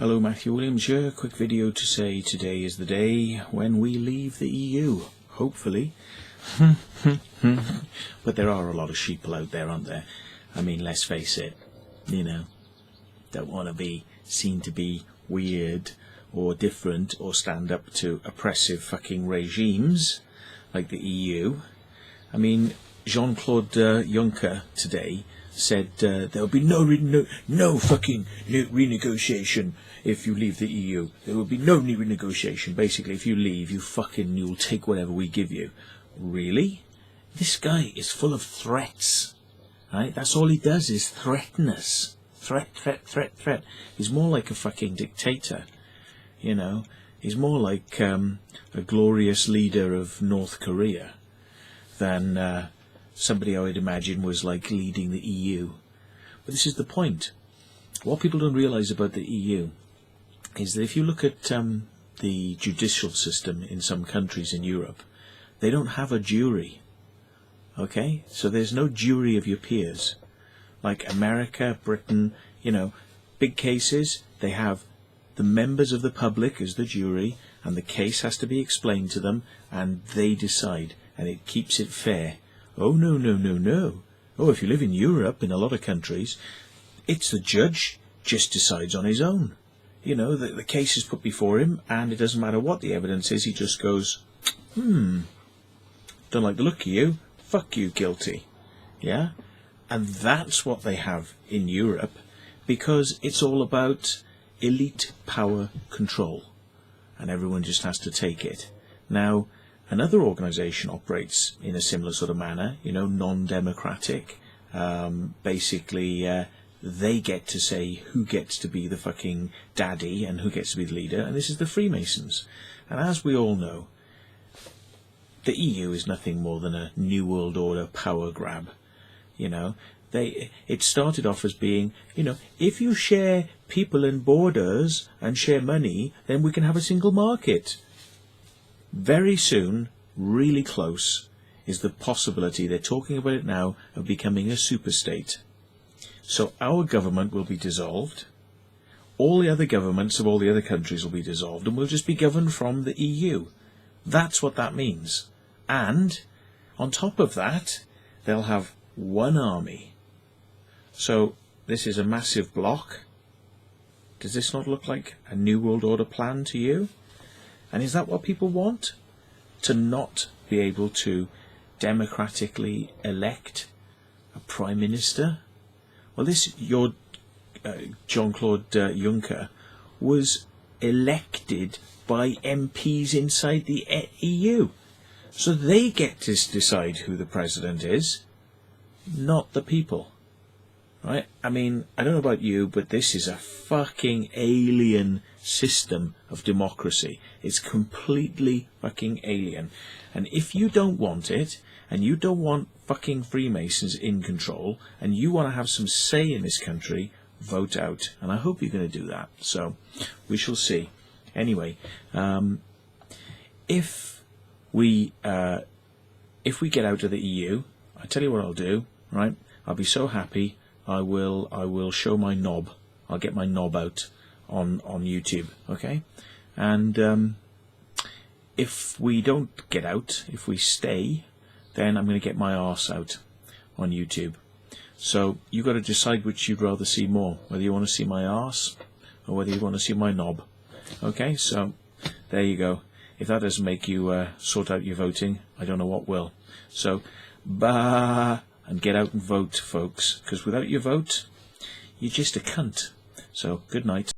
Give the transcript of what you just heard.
Hello, Matthew Williams here. Quick video to say today is the day when we leave the EU. Hopefully. But there are a lot of sheeple out there, aren't there? I mean, let's face it, you know, don't want to be seen to be weird or different or stand up to oppressive fucking regimes like the EU. I mean, Jean-Claude Juncker today said there'll be no fucking renegotiation if you leave the EU. There will be no renegotiation. Basically, if you leave, you'll take whatever we give you. Really? This guy is full of threats, right? That's all he does is threaten us. Threat. He's more like a fucking dictator, you know. He's more like a glorious leader of North Korea than somebody I would imagine was like leading the EU. But this is the point. What people don't realise about the EU is that if you look at the judicial system in some countries in Europe, they don't have a jury. Okay? So there's no jury of your peers. Like America, Britain, you know, big cases, they have the members of the public as the jury, and the case has to be explained to them, and they decide, and it keeps it fair. Oh, no. Oh, if you live in Europe, in a lot of countries, it's the judge just decides on his own. You know, the case is put before him, and it doesn't matter what the evidence is, he just goes, don't like the look of you, fuck you, guilty. Yeah? And that's what they have in Europe, because it's all about elite power control, and everyone just has to take it. Now, another organisation operates in a similar sort of manner, you know, non-democratic. Basically, they get to say who gets to be the fucking daddy and who gets to be the leader, and this is the Freemasons. And as we all know, the EU is nothing more than a New World Order power grab. You know, it started off as being, you know, if you share people and borders and share money, then we can have a single market. Very soon, really close, is the possibility, they're talking about it now, of becoming a superstate. So our government will be dissolved, all the other governments of all the other countries will be dissolved, and we'll just be governed from the EU. That's what that means. And, on top of that, they'll have one army. So, this is a massive block. Does this not look like a New World Order plan to you? And is that what people want? To not be able to democratically elect a Prime Minister? Well, your Jean-Claude Juncker was elected by MPs inside the EU. So they get to decide who the president is, not the people. Right? I mean, I don't know about you, but this is a fucking alien system of democracy. It's completely fucking alien. And if you don't want it, and you don't want fucking Freemasons in control, and you want to have some say in this country, vote out. And I hope you're going to do that. So, we shall see. Anyway, if we get out of the EU, I tell you what I'll do, right? I'll be so happy. I will show my knob. I'll get my knob out on YouTube, okay? And if we don't get out, if we stay, then I'm going to get my arse out on YouTube. So you've got to decide which you'd rather see more, whether you want to see my arse or whether you want to see my knob. Okay, so there you go. If that doesn't make you sort out your voting, I don't know what will. So, and get out and vote, folks, because without your vote, you're just a cunt. So, good night.